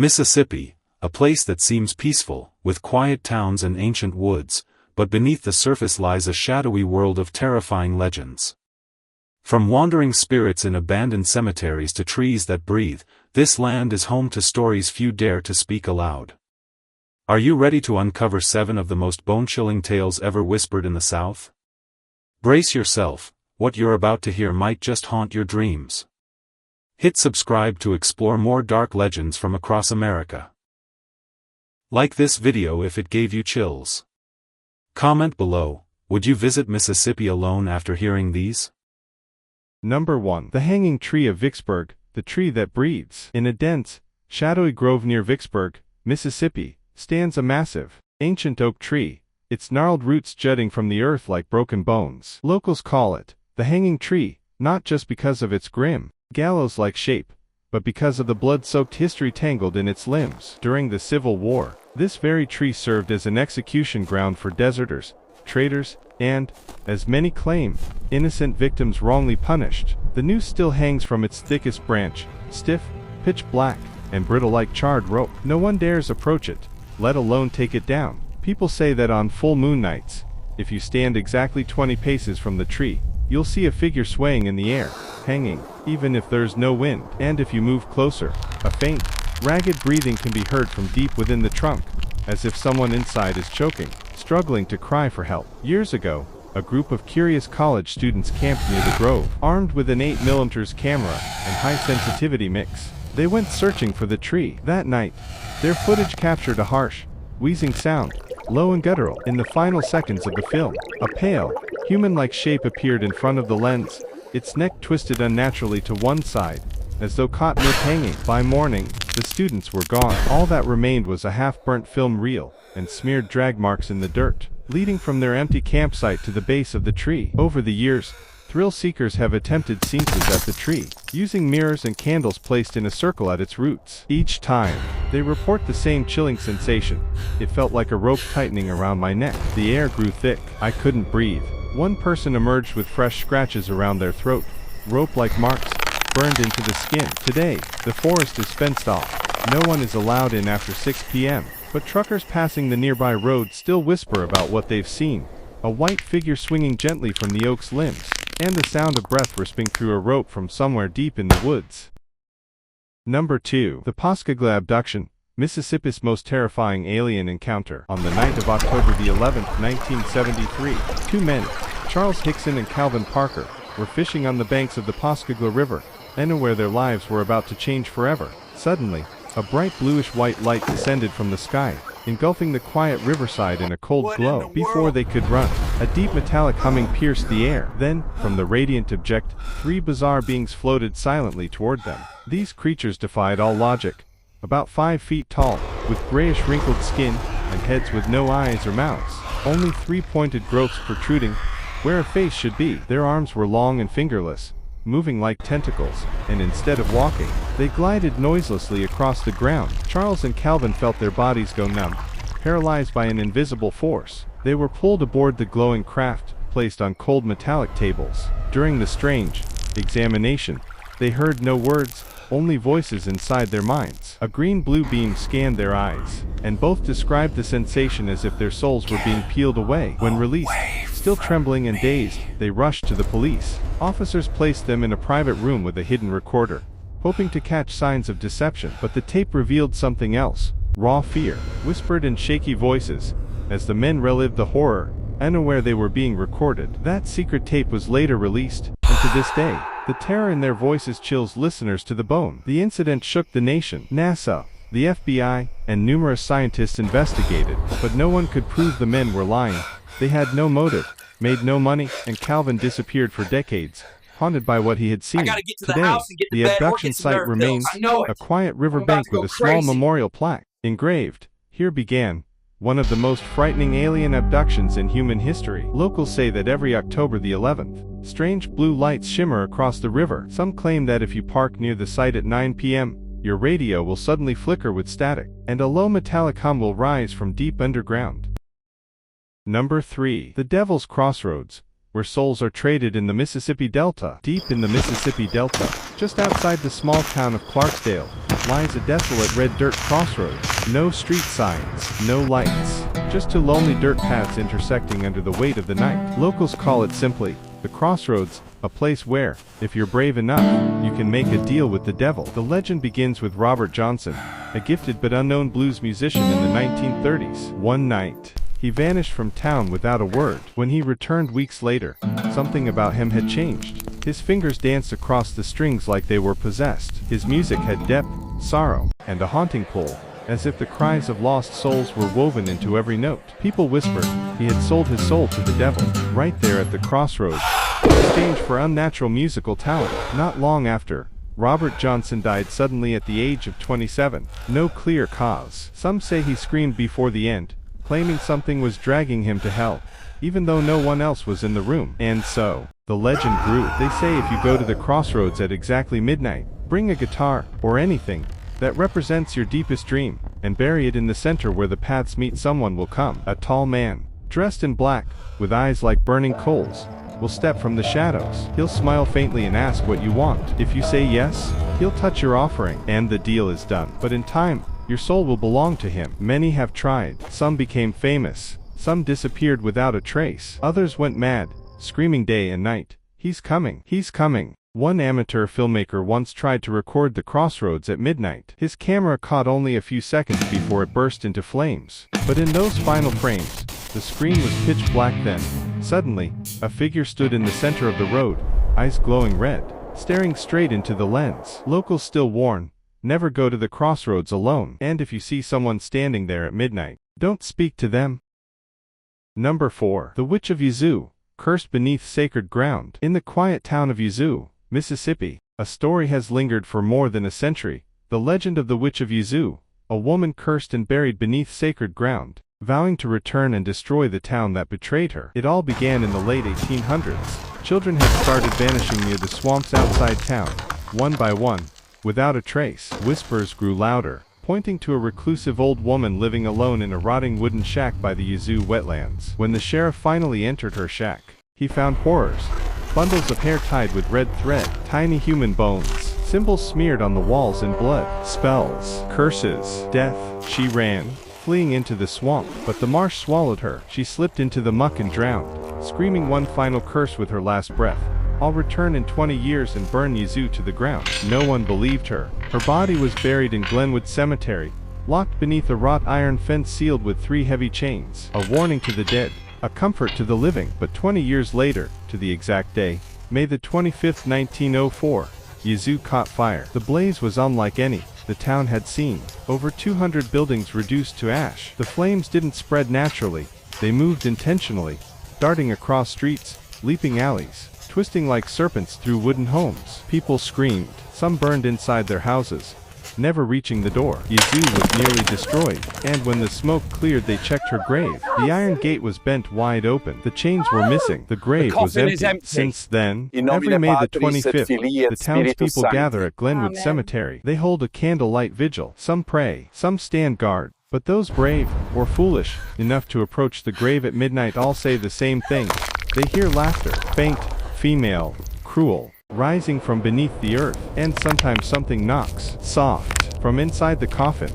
Mississippi, a place that seems peaceful, with quiet towns and ancient woods, but beneath the surface lies a shadowy world of terrifying legends. From wandering spirits in abandoned cemeteries to trees that breathe, this land is home to stories few dare to speak aloud. Are you ready to uncover 7 of the most bone-chilling tales ever whispered in the South? Brace yourself, what you're about to hear might just haunt your dreams. Hit subscribe to explore more dark legends from across America. Like this video if it gave you chills. Comment below, would you visit Mississippi alone after hearing these? Number 1. The Hanging Tree of Vicksburg, the tree that breathes. In a dense, shadowy grove near Vicksburg, Mississippi, stands a massive, ancient oak tree, its gnarled roots jutting from the earth like broken bones. Locals call it the Hanging Tree, not just because of its grim, gallows-like shape, but because of the blood-soaked history tangled in its limbs. During the Civil War, this very tree served as an execution ground for deserters, traitors, and, as many claim, innocent victims wrongly punished. The noose still hangs from its thickest branch, stiff, pitch black, and brittle like charred rope. No one dares approach it, let alone take it down. People say that on full moon nights, if you stand exactly 20 paces from the tree, you'll see a figure swaying in the air, hanging, even if there's no wind. And if you move closer, a faint, ragged breathing can be heard from deep within the trunk, as if someone inside is choking, struggling to cry for help. Years ago, a group of curious college students camped near the grove, armed with an 8mm camera and high-sensitivity mix. They went searching for the tree. That night, their footage captured a harsh, wheezing sound, low and guttural. In the final seconds of the film, a pale, human-like shape appeared in front of the lens, its neck twisted unnaturally to one side, as though caught mid-hanging. By morning, the students were gone. All that remained was a half-burnt film reel, and smeared drag marks in the dirt, leading from their empty campsite to the base of the tree. Over the years, thrill seekers have attempted seances at the tree, using mirrors and candles placed in a circle at its roots. Each time, they report the same chilling sensation. It felt like a rope tightening around my neck. The air grew thick. I couldn't breathe. One person emerged with fresh scratches around their throat, rope-like marks, burned into the skin. Today, the forest is fenced off. No one is allowed in after 6 p.m., but truckers passing the nearby road still whisper about what they've seen. A white figure swinging gently from the oak's limbs, and the sound of breath risping through a rope from somewhere deep in the woods. Number 2. The Pascagoula Abduction, Mississippi's most terrifying alien encounter. On the night of October the 11th, 1973, 2 men, Charles Hickson and Calvin Parker, were fishing on the banks of the Pascagoula River, unaware their lives were about to change forever. Suddenly, a bright bluish-white light descended from the sky, engulfing the quiet riverside in a cold glow. Before they could run, a deep metallic humming pierced the air. Then, from the radiant object, 3 bizarre beings floated silently toward them. These creatures defied all logic. About 5 feet tall, with grayish wrinkled skin, and heads with no eyes or mouths. Only 3 pointed gropes protruding, where a face should be. Their arms were long and fingerless, moving like tentacles, and instead of walking, they glided noiselessly across the ground. Charles and Calvin felt their bodies go numb, paralyzed by an invisible force. They were pulled aboard the glowing craft, placed on cold metallic tables. During the strange examination, they heard no words, only voices inside their minds. A green-blue beam scanned their eyes, and both described the sensation as if their souls were being peeled away. When released, still trembling and dazed, they rushed to the police. Officers placed them in a private room with a hidden recorder, hoping to catch signs of deception. But the tape revealed something else. Raw fear, whispered in shaky voices, as the men relived the horror, unaware they were being recorded. That secret tape was later released, and to this day, the terror in their voices chills listeners to the bone. The incident shook the nation. NASA, the FBI, and numerous scientists investigated, but no one could prove the men were lying. They had no motive, made no money, and Calvin disappeared for decades, haunted by what he had seen. Today, the abduction site remains a quiet riverbank with a small memorial plaque engraved, "Here began one of the most frightening alien abductions in human history." Locals say that every October the 11th, strange blue lights shimmer across the river. Some claim that if you park near the site at 9 p.m., your radio will suddenly flicker with static, and a low metallic hum will rise from deep underground. Number 3. The Devil's Crossroads, where souls are traded in the Mississippi Delta. Deep in the Mississippi Delta, just outside the small town of Clarksdale, lies a desolate red dirt crossroads. No street signs, no lights, just two lonely dirt paths intersecting under the weight of the night. Locals call it simply the Crossroads, a place where, if you're brave enough, you can make a deal with the devil. The legend begins with Robert Johnson, a gifted but unknown blues musician in the 1930s. One night, he vanished from town without a word. When he returned weeks later, something about him had changed. His fingers danced across the strings like they were possessed. His music had depth, sorrow, and a haunting pull, as if the cries of lost souls were woven into every note. People whispered he had sold his soul to the devil, right there at the crossroads, in exchange for unnatural musical talent. Not long after, Robert Johnson died suddenly at the age of 27. No clear cause. Some say he screamed before the end, claiming something was dragging him to hell, even though no one else was in the room. And so, the legend grew. They say if you go to the crossroads at exactly midnight, bring a guitar, or anything that represents your deepest dream, and bury it in the center where the paths meet, someone will come. A tall man, dressed in black, with eyes like burning coals, will step from the shadows. He'll smile faintly and ask what you want. If you say yes, he'll touch your offering, and the deal is done. But in time, your soul will belong to him. Many have tried. Some became famous. Some disappeared without a trace. Others went mad, screaming day and night, "He's coming! He's coming!" One amateur filmmaker once tried to record the crossroads at midnight. His camera caught only a few seconds before it burst into flames. But in those final frames, the screen was pitch black. Then, suddenly, a figure stood in the center of the road, eyes glowing red, staring straight into the lens. Locals still warn, never go to the crossroads alone. And if you see someone standing there at midnight, don't speak to them. Number 4. The Witch of Yazoo, cursed beneath sacred ground. In the quiet town of Yazoo, Mississippi, a story has lingered for more than a century. The legend of the Witch of Yazoo, a woman cursed and buried beneath sacred ground, vowing to return and destroy the town that betrayed her. It all began in the late 1800s. Children had started vanishing near the swamps outside town, one by one, without a trace. Whispers grew louder, pointing to a reclusive old woman living alone in a rotting wooden shack by the Yazoo wetlands. When the sheriff finally entered her shack, he found horrors. Bundles of hair tied with red thread, tiny human bones, symbols smeared on the walls in blood, spells, curses, death. She ran, fleeing into the swamp, but the marsh swallowed her. She slipped into the muck and drowned, screaming one final curse with her last breath: "I'll return in 20 years and burn Yazoo to the ground." No one believed her. Her body was buried in Glenwood Cemetery, locked beneath a wrought iron fence sealed with 3 heavy chains, a warning to the dead, a comfort to the living. But 20 years later, to the exact day, May the 25th, 1904, Yazoo caught fire. The blaze was unlike any the town had seen. Over 200 buildings reduced to ash. The flames didn't spread naturally, they moved intentionally, darting across streets, leaping alleys, twisting like serpents through wooden homes. People screamed. Some burned inside their houses, never reaching the door. Yazoo was nearly destroyed, and when the smoke cleared they checked her grave. The iron gate was bent wide open. The chains were missing. The grave was empty. Since then, every May the 25th, the townspeople gather at Glenwood Cemetery. They hold a candlelight vigil. Some pray, some stand guard. But those brave, or foolish, enough to approach the grave at midnight all say the same thing. They hear laughter, faint, female, cruel, rising from beneath the earth, and sometimes something knocks, soft, from inside the coffin.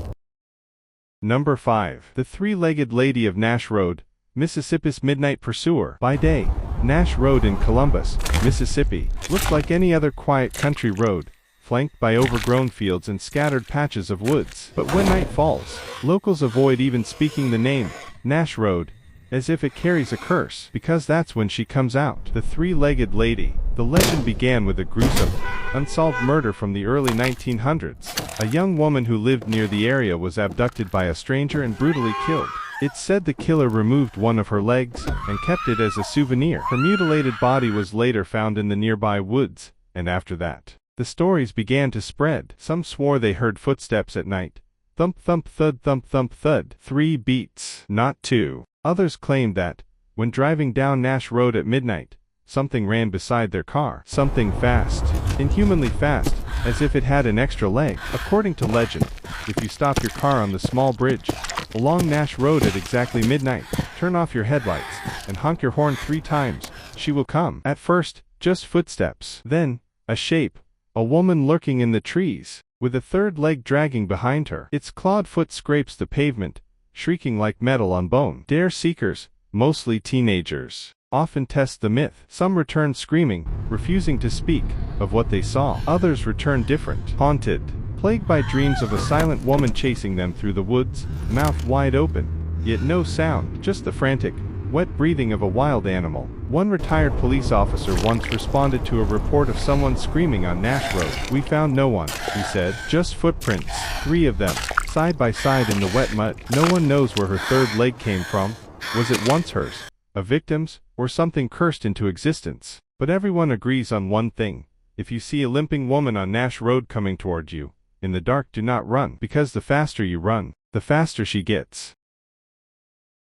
Number 5. The Three-Legged Lady of Nash Road, Mississippi's Midnight Pursuer. By day, Nash Road in Columbus, Mississippi, looks like any other quiet country road, flanked by overgrown fields and scattered patches of woods. But when night falls, locals avoid even speaking the name, Nash Road, as if it carries a curse, because that's when she comes out. The Three-Legged Lady. The legend began with a gruesome, unsolved murder from the early 1900s. A young woman who lived near the area was abducted by a stranger and brutally killed. It's said the killer removed one of her legs and kept it as a souvenir. Her mutilated body was later found in the nearby woods, and after that, the stories began to spread. Some swore they heard footsteps at night. Thump thump thud thump thump thud. 3 beats, not 2. Others claimed that, when driving down Nash Road at midnight, something ran beside their car. Something fast, inhumanly fast, as if it had an extra leg. According to legend, if you stop your car on the small bridge along Nash Road at exactly midnight, turn off your headlights, and honk your horn 3 times, she will come. At first, just footsteps. Then, a shape. A woman lurking in the trees, with a third leg dragging behind her. Its clawed foot scrapes the pavement, shrieking like metal on bone. Dare seekers, mostly teenagers, often test the myth. Some return screaming, refusing to speak of what they saw. Others return different, haunted, plagued by dreams of a silent woman chasing them through the woods, mouth wide open, yet no sound, just the frantic, wet breathing of a wild animal. One retired police officer once responded to a report of someone screaming on Nash Road. "We found no one," he said, "just footprints, 3 of them, side by side in the wet mud. No one knows where her third leg came from. Was it once hers, a victim's, or something cursed into existence? But everyone agrees on one thing. If you see a limping woman on Nash Road coming toward you, in the dark do not run, because the faster you run, the faster she gets."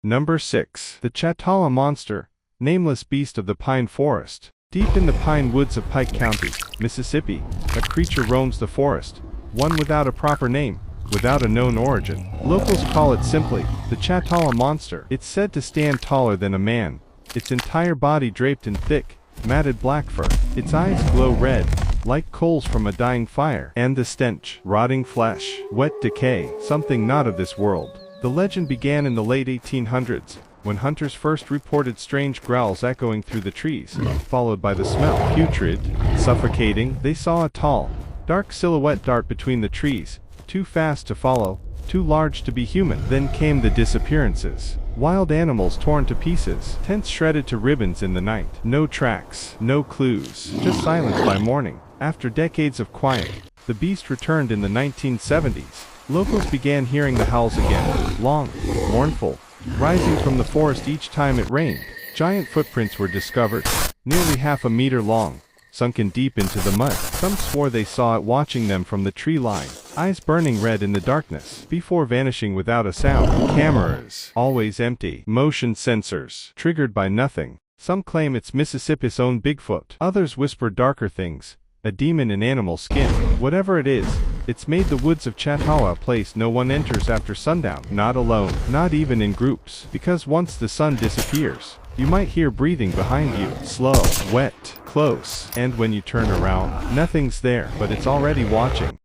Number 6. The Chatala Monster, nameless beast of the pine forest. Deep in the pine woods of Pike County, Mississippi, a creature roams the forest, one without a proper name, without a known origin. Locals call it simply, the Chatala Monster. It's said to stand taller than a man, its entire body draped in thick, matted black fur. Its eyes glow red, like coals from a dying fire. And the stench, rotting flesh, wet decay, something not of this world. The legend began in the late 1800s, when hunters first reported strange growls echoing through the trees, followed by the smell. Putrid, suffocating, they saw a tall, dark silhouette dart between the trees, too fast to follow, too large to be human. Then came the disappearances. Wild animals torn to pieces, tents shredded to ribbons in the night. No tracks, no clues, just silence by morning. After decades of quiet, the beast returned in the 1970s. Locals began hearing the howls again, long, mournful, rising from the forest each time it rained. Giant footprints were discovered, nearly half a meter long, sunken deep into the mud. Some swore they saw it watching them from the tree line, eyes burning red in the darkness, before vanishing without a sound. Cameras, always empty. Motion sensors, triggered by nothing. Some claim it's Mississippi's own Bigfoot. Others whisper darker things, a demon in animal skin. Whatever it is, it's made the woods of Chatala a place no one enters after sundown. Not alone, not even in groups, because once the sun disappears, you might hear breathing behind you. Slow, wet, close, and when you turn around, nothing's there, but it's already watching.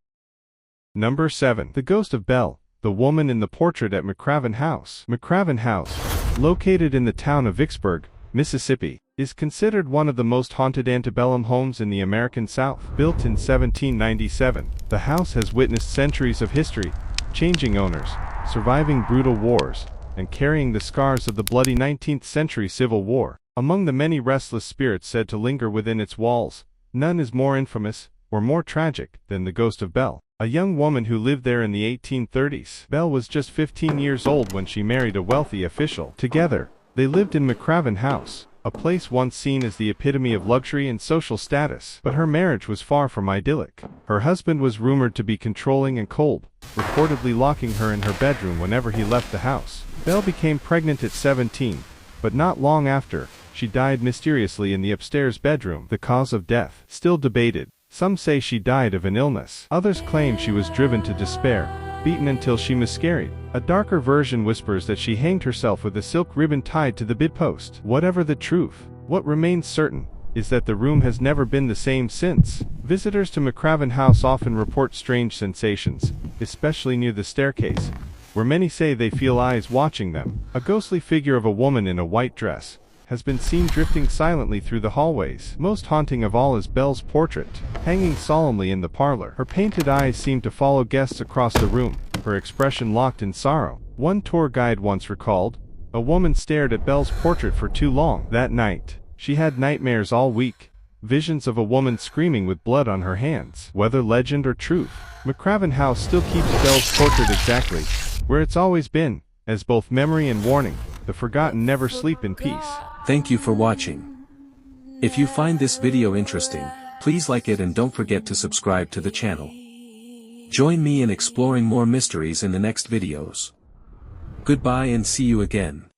Number 7. The Ghost of Belle, the woman in the portrait at McCraven House. McCraven House, located in the town of Vicksburg, Mississippi, is considered one of the most haunted antebellum homes in the American South. Built in 1797, the house has witnessed centuries of history, changing owners, surviving brutal wars, and carrying the scars of the bloody 19th century Civil War. Among the many restless spirits said to linger within its walls, none is more infamous, or more tragic, than the ghost of Belle, a young woman who lived there in the 1830s. Belle was just 15 years old when she married a wealthy official. Together, they lived in McCraven House, a place once seen as the epitome of luxury and social status. But her marriage was far from idyllic. Her husband was rumored to be controlling and cold, reportedly locking her in her bedroom whenever he left the house. Belle became pregnant at 17, but not long after, she died mysteriously in the upstairs bedroom. The cause of death, still debated. Some say she died of an illness. Others claim she was driven to despair, beaten until she miscarried. A darker version whispers that she hanged herself with a silk ribbon tied to the bedpost. Whatever the truth, what remains certain is that the room has never been the same since. Visitors to McCraven House often report strange sensations, especially near the staircase, where many say they feel eyes watching them. A ghostly figure of a woman in a white dress has been seen drifting silently through the hallways. Most haunting of all is Belle's portrait, hanging solemnly in the parlor. Her painted eyes seem to follow guests across the room, her expression locked in sorrow. One tour guide once recalled, a woman stared at Belle's portrait for too long. That night, she had nightmares all week, visions of a woman screaming with blood on her hands. Whether legend or truth, McCraven House still keeps Belle's portrait exactly where it's always been, as both memory and warning. The forgotten never sleep in peace. Thank you for watching. If you find this video interesting, please like it and don't forget to subscribe to the channel. Join me in exploring more mysteries in the next videos. Goodbye and see you again.